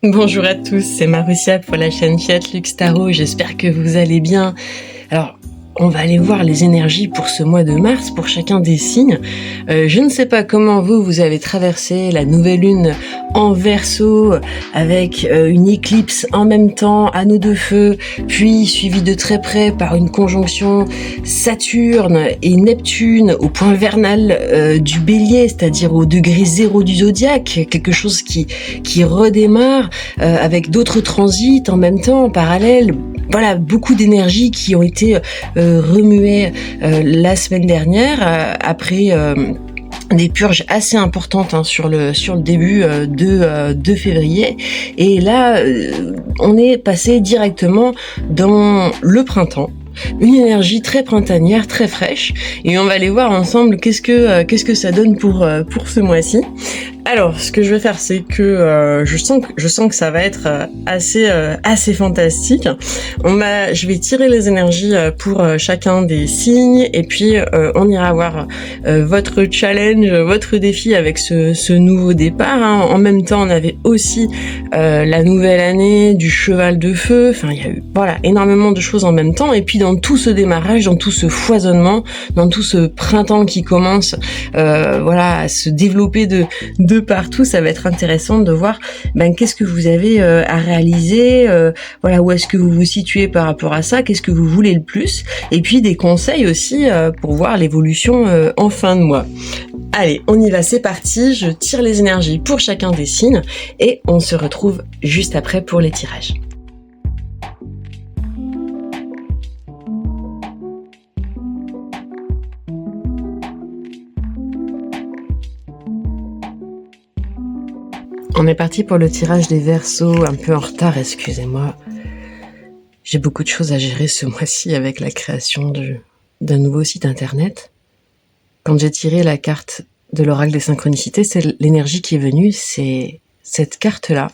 Bonjour à tous, c'est Marussia pour la chaîne Fiat Lux Tarot, j'espère que vous allez bien. Alors, on va aller voir les énergies pour ce mois de mars, pour chacun des signes. Je ne sais pas comment vous avez traversé la nouvelle lune en Verseau, avec une éclipse en même temps, anneau de feu, puis suivi de très près par une conjonction Saturne et Neptune au point vernal du Bélier, c'est-à-dire au degré 0 du zodiaque, quelque chose qui redémarre avec d'autres transits en même temps, en parallèle. Voilà, beaucoup d'énergies qui ont été remuées la semaine dernière après des purges assez importantes sur le début de février, et là on est passé directement dans le printemps, une énergie très printanière, très fraîche, et on va aller voir ensemble qu'est-ce que ça donne pour ce mois-ci. Alors, ce que je vais faire, c'est que je sens que ça va être assez fantastique. Je vais tirer les énergies pour chacun des signes, et puis on ira voir votre challenge, votre défi avec ce nouveau départ. En même temps, on avait aussi la nouvelle année du cheval de feu. Enfin, il y a eu énormément de choses en même temps. Et puis dans tout ce démarrage, dans tout ce foisonnement, dans tout ce printemps qui commence, à se développer de partout, ça va être intéressant de voir qu'est-ce que vous avez à réaliser, où est-ce que vous vous situez par rapport à ça, qu'est-ce que vous voulez le plus, et puis des conseils aussi pour voir l'évolution en fin de mois. Allez, on y va, c'est parti, je tire les énergies pour chacun des signes et on se retrouve juste après pour les tirages. On est parti pour le tirage des Verseaux, un peu en retard, excusez-moi. J'ai beaucoup de choses à gérer ce mois-ci avec la création d'un nouveau site internet. Quand j'ai tiré la carte de l'oracle des synchronicités, c'est l'énergie qui est venue, c'est cette carte-là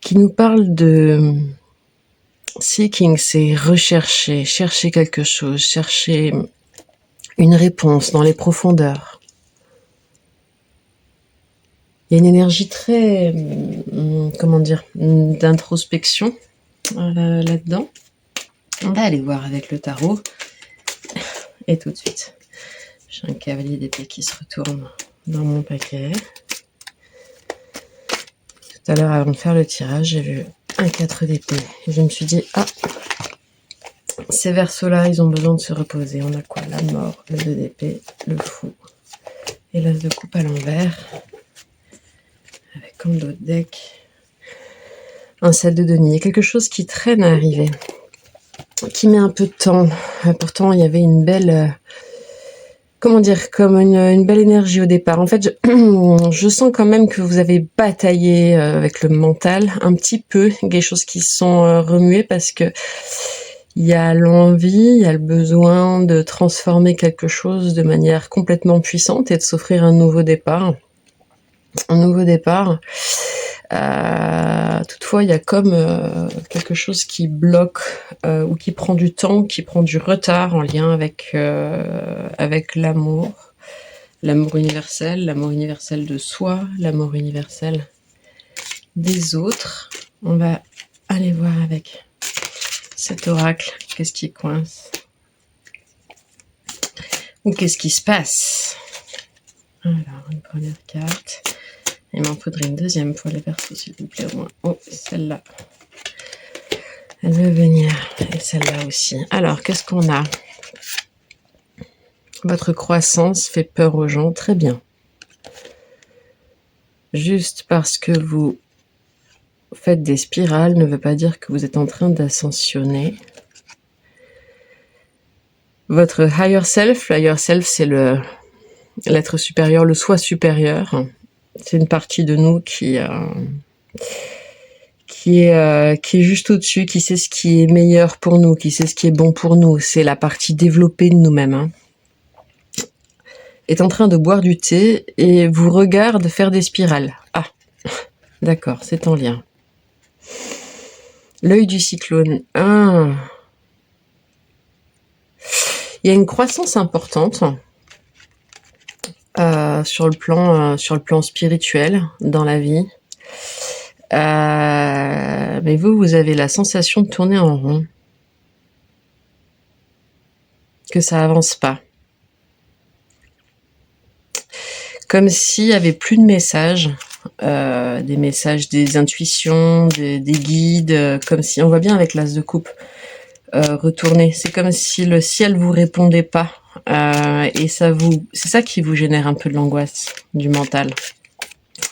qui nous parle de seeking, c'est rechercher, chercher quelque chose, chercher une réponse dans les profondeurs. Il y a une énergie très, d'introspection là-dedans. On va aller voir avec le tarot. Et tout de suite, j'ai un cavalier d'épée qui se retourne dans mon paquet. Tout à l'heure, avant de faire le tirage, j'ai vu un 4 d'épée. Et je me suis dit, ces Verseaux-là, ils ont besoin de se reposer. On a quoi? La mort, le 2 d'épée, le fou et l'as de coupe à l'envers. Avec comme d'autres decks, un 7 de denier. Il y a quelque chose qui traîne à arriver, qui met un peu de temps. Pourtant, il y avait une belle... comme une belle énergie au départ. En fait, je sens quand même que vous avez bataillé avec le mental, un petit peu, des choses qui sont remuées, parce que il y a l'envie, il y a le besoin de transformer quelque chose de manière complètement puissante et de s'offrir un nouveau départ. Toutefois, il y a comme quelque chose qui bloque ou qui prend du temps, qui prend du retard en lien avec l'amour universel de soi, l'amour universel des autres. On va aller voir avec cet oracle, qu'est-ce qui coince ou qu'est-ce qui se passe. Alors, une première carte. Il m'en faudrait une deuxième pour les Verseaux, s'il vous plaît, au moins. Oh, celle-là. Elle veut venir. Et celle-là aussi. Alors, qu'est-ce qu'on a? Votre croissance fait peur aux gens. Très bien. Juste parce que vous faites des spirales ne veut pas dire que vous êtes en train d'ascensionner. Votre higher self, c'est l'être supérieur, le soi supérieur. C'est une partie de nous qui est juste au-dessus, qui sait ce qui est meilleur pour nous, qui sait ce qui est bon pour nous. C'est la partie développée de nous-mêmes. Est en train de boire du thé et vous regarde faire des spirales. Ah, d'accord, c'est en lien. L'œil du cyclone. Il y a une croissance importante sur le plan spirituel dans la vie. Mais vous avez la sensation de tourner en rond. Que ça avance pas. Comme s'il y avait plus de messages, des messages, des intuitions, des guides, comme si, on voit bien avec l'as de coupe, retourner. C'est comme si le ciel vous répondait pas. Et c'est ça qui vous génère un peu de l'angoisse du mental.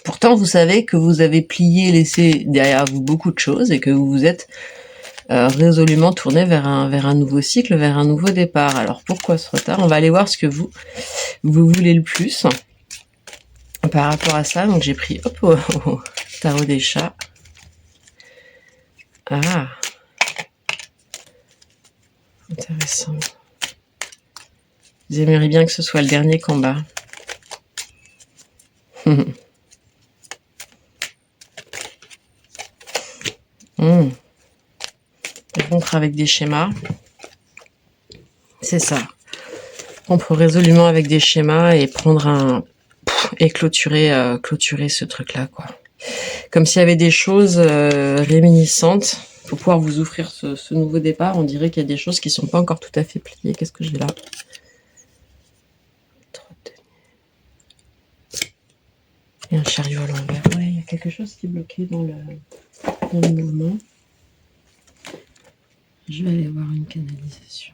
Pourtant, vous savez que vous avez plié, laissé derrière vous beaucoup de choses et que vous vous êtes résolument tourné vers un nouveau cycle, vers un nouveau départ. Alors pourquoi ce retard? On va aller voir ce que vous voulez le plus par rapport à ça. Donc j'ai pris au tarot des chats. Ah, intéressant. Vous aimeriez bien que ce soit le dernier combat. Rompre avec des schémas. C'est ça. Rompre résolument avec des schémas et prendre et clôturer ce truc-là, quoi. Comme s'il y avait des choses réminiscentes pour pouvoir vous offrir ce nouveau départ. On dirait qu'il y a des choses qui sont pas encore tout à fait pliées. Qu'est-ce que j'ai là? Et un chariot à l'envers. Ouais, il y a quelque chose qui est bloqué dans le mouvement. Je vais aller voir une canalisation.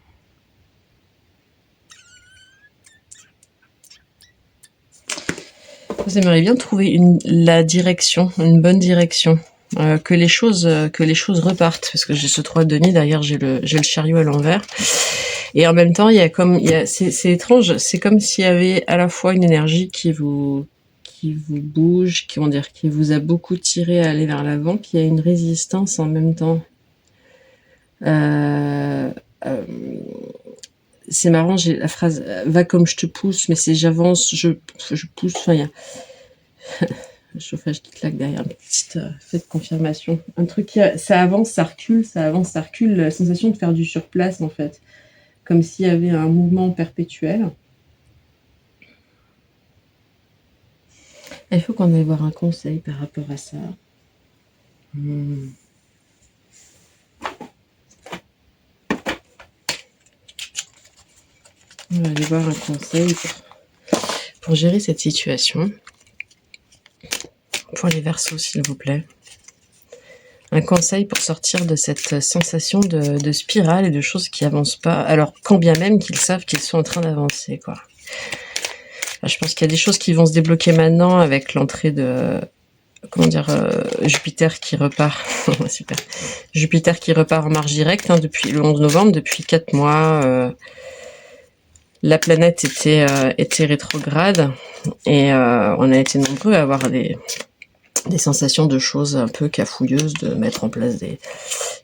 Vous aimeriez bien trouver la direction, une bonne direction, que les choses repartent, parce que j'ai ce 3 de denier, derrière j'ai le chariot à l'envers, et en même temps c'est étrange, c'est comme s'il y avait à la fois une énergie qui vous bouge, qui vous a beaucoup tiré à aller vers l'avant, qui a une résistance en même temps. C'est marrant, j'ai la phrase va comme je te pousse, mais c'est j'avance, je pousse. Enfin, il y a le chauffage qui claque derrière, une petite fête de confirmation. Un truc ça avance, ça recule, ça avance, ça recule. La sensation de faire du surplace, en fait, comme s'il y avait un mouvement perpétuel. Il faut qu'on aille voir un conseil par rapport à ça. On va aller voir un conseil pour gérer cette situation. Pour les Verseaux, s'il vous plaît. Un conseil pour sortir de cette sensation de spirale et de choses qui avancent pas, alors quand bien même qu'ils savent qu'ils sont en train d'avancer, quoi. Je pense qu'il y a des choses qui vont se débloquer maintenant avec l'entrée de... Jupiter qui repart. Super. Jupiter qui repart en marche directe depuis le 11 novembre, depuis 4 mois. La planète était rétrograde et on a été nombreux à avoir des sensations de choses un peu cafouilleuses, de mettre en place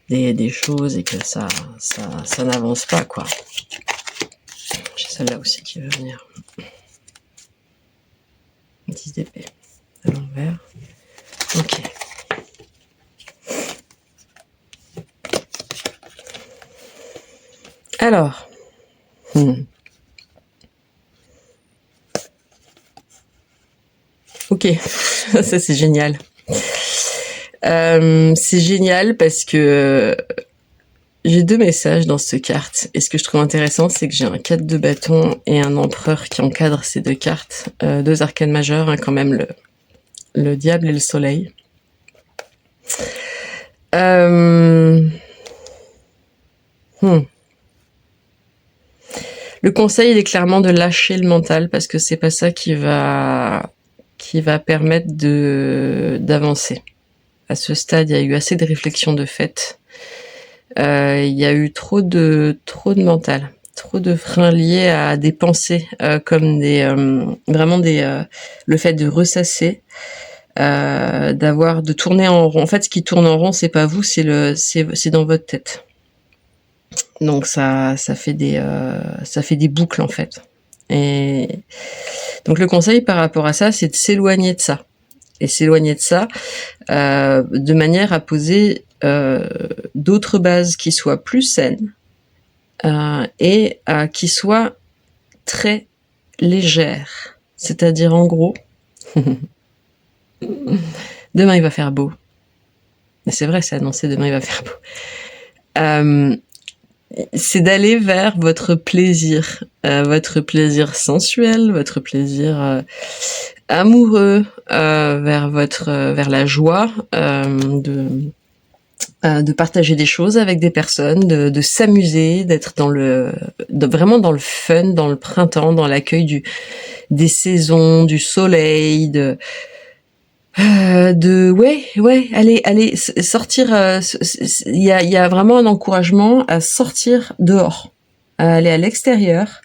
des choses et que ça n'avance pas, quoi. J'ai celle-là aussi qui veut venir. 10 d'épée à l'envers. Ok. Alors. Ok, ça c'est génial. C'est génial parce que j'ai 2 messages dans cette carte. Et ce que je trouve intéressant, c'est que j'ai un 4 de bâton et un empereur qui encadrent ces 2 cartes. 2 arcanes majeures, hein, quand même, le diable et le soleil. Le conseil, il est clairement de lâcher le mental parce que c'est pas ça qui va permettre d'avancer. À ce stade, il y a eu assez de réflexions de fait. Il y a eu trop de mental, trop de freins liés à des pensées, comme le fait de ressasser, de tourner en rond. En fait, ce qui tourne en rond, c'est pas vous, c'est dans votre tête. Donc ça fait des boucles, en fait. Et donc le conseil par rapport à ça, c'est de s'éloigner de ça. Et s'éloigner de ça de manière à poser d'autres bases qui soient plus saines et qui soient très légères. C'est-à-dire, en gros, demain il va faire beau. Mais c'est vrai, c'est annoncé, demain il va faire beau. C'est d'aller vers votre plaisir sensuel, votre plaisir amoureux, vers la joie de partager des choses avec des personnes, de s'amuser, d'être vraiment dans le fun, dans le printemps, dans l'accueil des saisons, du soleil, allez sortir. Il y a vraiment un encouragement à sortir dehors, à aller à l'extérieur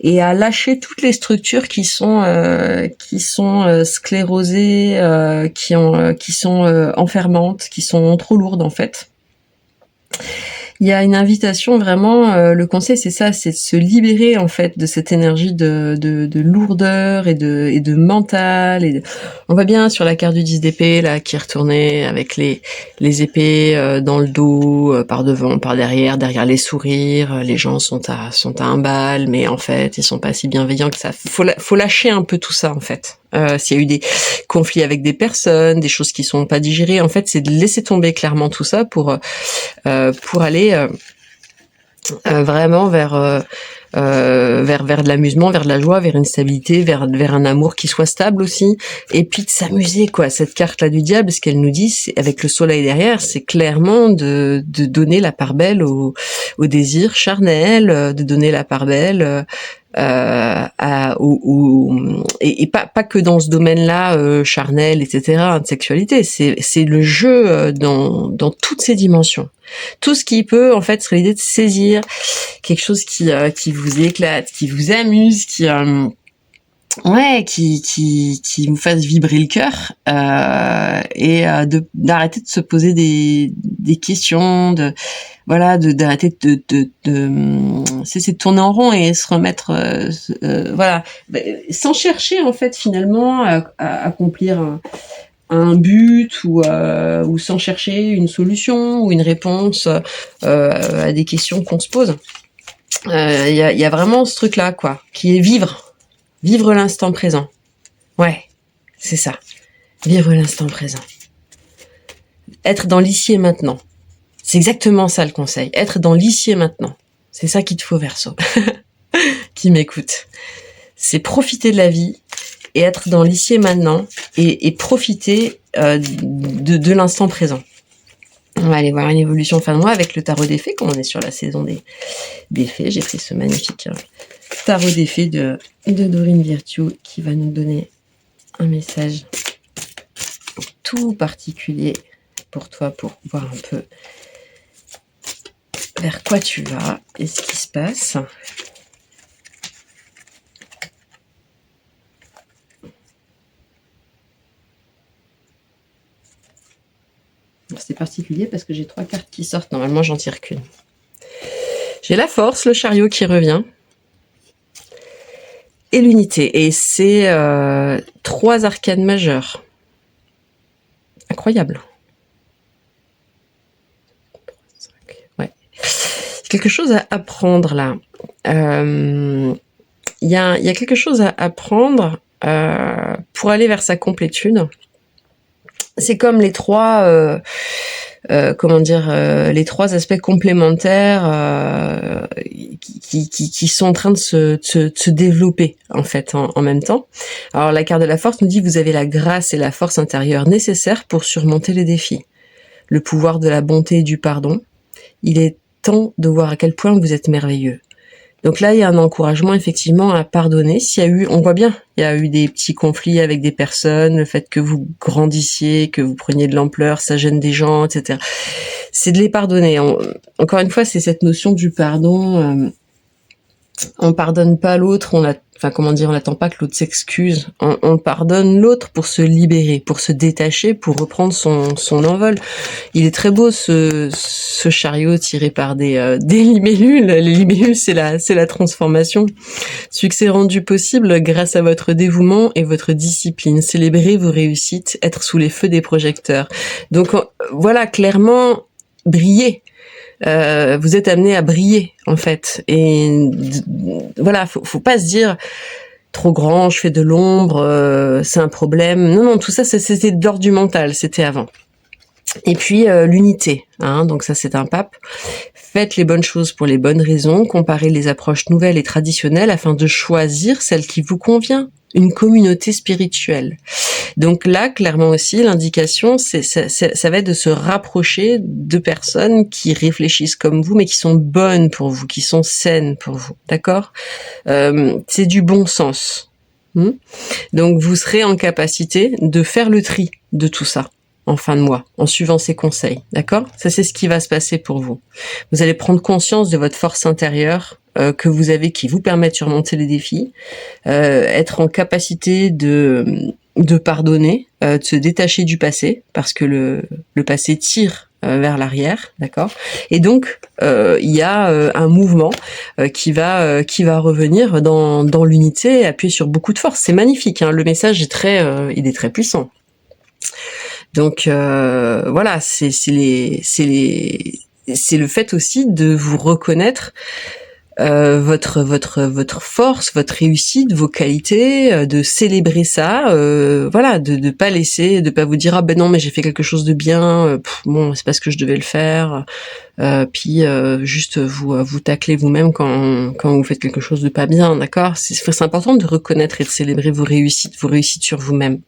et à lâcher toutes les structures qui sont sclérosées, qui sont enfermantes, qui sont trop lourdes en fait. Il y a une invitation vraiment, le conseil c'est ça, c'est de se libérer en fait de cette énergie de lourdeur et de mental. On voit bien sur la carte du 10 d'épée là qui est retournée avec les épées dans le dos, par devant, par derrière les sourires. Les gens sont à 1 balle, mais en fait ils sont pas si bienveillants que ça. Faut lâcher un peu tout ça en fait. S'il y a eu des conflits avec des personnes, des choses qui sont pas digérées, en fait c'est de laisser tomber clairement tout ça pour aller vraiment vers de l'amusement, vers de la joie, vers une stabilité, vers un amour qui soit stable aussi, et puis de s'amuser quoi. Cette carte là du diable, ce qu'elle nous dit, c'est, avec le soleil derrière, c'est clairement de donner la part belle au désir charnel, de donner la part belle et pas que dans ce domaine-là charnel, etc. de sexualité. C'est le jeu dans toutes ses dimensions. Tout ce qui peut en fait serait l'idée de saisir quelque chose qui vous éclate, qui vous amuse, qui vous fasse vibrer le cœur, et d'arrêter de se poser des questions, d'arrêter de c'est de tourner en rond et se remettre sans chercher en fait finalement à accomplir un but ou sans chercher une solution ou une réponse à des questions qu'on se pose. Il y a vraiment ce truc là quoi, qui est vivre l'instant présent. Ouais, c'est ça. Vivre l'instant présent. Être dans l'ici et maintenant. C'est exactement ça le conseil. Être dans l'ici et maintenant. C'est ça qu'il te faut, Verseau. Qui m'écoute. C'est profiter de la vie et être dans l'ici et maintenant et profiter de l'instant présent. On va aller voir une évolution fin de mois avec le tarot des fées, comme on est sur la saison des fées. J'ai pris ce magnifique tarot des fées de Dorine Virtue qui va nous donner un message tout particulier pour toi, pour voir un peu vers quoi tu vas et ce qui se passe. C'est particulier parce que j'ai 3 cartes qui sortent. Normalement, j'en tire qu'une. J'ai la force, le chariot qui revient. Et l'unité. Et c'est 3 arcanes majeures. Incroyable. Ouais. Quelque chose à apprendre là. Il y a quelque chose à apprendre pour aller vers sa complétude. C'est comme les 3 les 3 aspects complémentaires qui sont en train de se développer en fait en même temps. Alors la carte de la force nous dit: vous avez la grâce et la force intérieure nécessaires pour surmonter les défis. Le pouvoir de la bonté et du pardon. Il est temps de voir à quel point vous êtes merveilleux. Donc là, il y a un encouragement effectivement à pardonner. On voit bien, il y a eu des petits conflits avec des personnes, le fait que vous grandissiez, que vous preniez de l'ampleur, ça gêne des gens, etc. C'est de les pardonner. Encore une fois, c'est cette notion du pardon. On pardonne pas l'autre, on n'attend pas que l'autre s'excuse. On pardonne l'autre pour se libérer, pour se détacher, pour reprendre son envol. Il est très beau ce chariot tiré par des libellules. Les libellules, c'est la transformation. Succès rendu possible grâce à votre dévouement et votre discipline. Célébrez vos réussites, être sous les feux des projecteurs. Donc voilà, clairement, briller. Vous êtes amené à briller en fait, et voilà, faut pas se dire trop grand, je fais de l'ombre, c'est un problème. Non, tout ça c'était de l'ordre du mental, c'était avant. Et puis l'unité, hein, donc ça c'est un pape. Faites les bonnes choses pour les bonnes raisons, comparez les approches nouvelles et traditionnelles afin de choisir celle qui vous convient. Une communauté spirituelle. Donc là, clairement aussi, l'indication, ça va être de se rapprocher de personnes qui réfléchissent comme vous, mais qui sont bonnes pour vous, qui sont saines pour vous, d'accord ? C'est du bon sens. Donc vous serez en capacité de faire le tri de tout ça en fin de mois, en suivant ces conseils, d'accord ? Ça, c'est ce qui va se passer pour vous. Vous allez prendre conscience de votre force intérieure que vous avez, qui vous permet de surmonter les défis, être en capacité de pardonner, de se détacher du passé, parce que le passé tire vers l'arrière, d'accord ? Et donc, il y a un mouvement qui va revenir dans l'unité, appuyer sur beaucoup de force. C'est magnifique, hein, le message est il est très puissant. Donc voilà, c'est le fait aussi de vous reconnaître votre force, votre réussite, vos qualités, de célébrer ça, voilà, de pas laisser, de pas vous dire ah ben non mais j'ai fait quelque chose de bien, bon c'est parce que je devais le faire, puis juste vous tacler vous-même quand vous faites quelque chose de pas bien, d'accord ? C'est important de reconnaître et de célébrer vos réussites sur vous-même.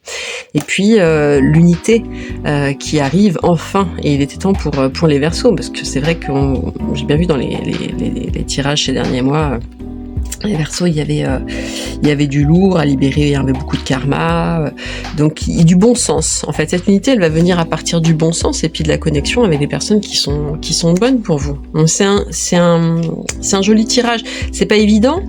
Et puis l'unité qui arrive enfin, et il était temps pour les Verseaux, parce que c'est vrai que j'ai bien vu dans les tirages ces derniers mois, les Verseaux, il y avait du lourd à libérer, il y avait beaucoup de karma, donc il y a du bon sens. En fait, cette unité, elle va venir à partir du bon sens et puis de la connexion avec des personnes qui sont bonnes pour vous. Donc c'est un joli tirage. C'est pas évident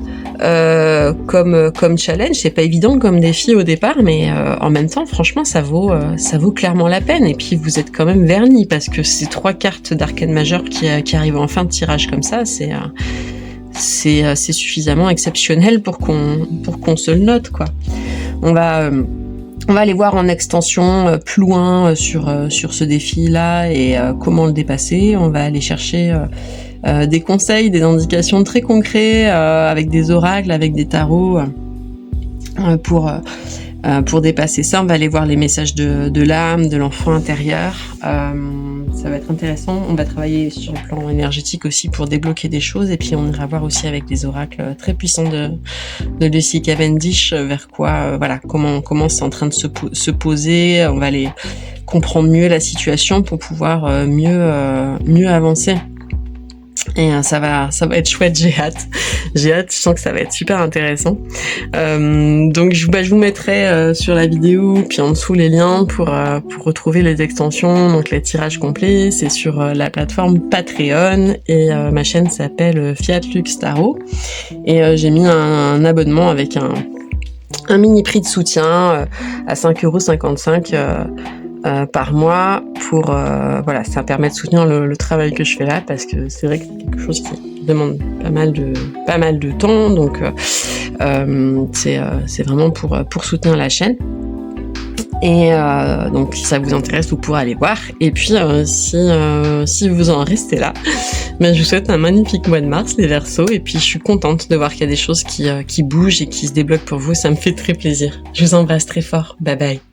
comme challenge, c'est pas évident comme défi au départ, mais en même temps, franchement, ça vaut clairement la peine. Et puis vous êtes quand même vernis parce que ces 3 cartes d'arcane majeur qui arrivent en fin de tirage comme ça, c'est suffisamment exceptionnel pour qu'on se le note, quoi. On va aller voir en extension plus loin sur ce défi-là et comment le dépasser. On va aller chercher des conseils, des indications très concrets avec des oracles, avec des tarots pour dépasser ça. On va aller voir les messages de l'âme, de l'enfant intérieur. Ça va être intéressant. On va travailler sur le plan énergétique aussi pour débloquer des choses. Et puis on ira voir aussi avec des oracles très puissants de Lucy Cavendish vers quoi, voilà, comment c'est en train de se poser. On va aller comprendre mieux la situation pour pouvoir mieux avancer. Et ça va être chouette, j'ai hâte, je sens que ça va être super intéressant. Donc je vous mettrai sur la vidéo, puis en dessous les liens pour retrouver les extensions, donc les tirages complets, c'est sur la plateforme Patreon, et ma chaîne s'appelle Fiat Lux Tarot, et j'ai mis un abonnement avec un mini prix de soutien à 5,55 € par mois pour voilà, ça permet de soutenir le travail que je fais là, parce que c'est vrai que c'est quelque chose qui demande pas mal de temps, donc c'est vraiment pour soutenir la chaîne. Et donc si ça vous intéresse, vous pourrez aller voir. Et puis si vous en restez là, je vous souhaite un magnifique mois de mars, les Verseaux. Et puis je suis contente de voir qu'il y a des choses qui bougent et qui se débloquent pour vous. Ça me fait très plaisir. Je vous embrasse très fort. Bye bye.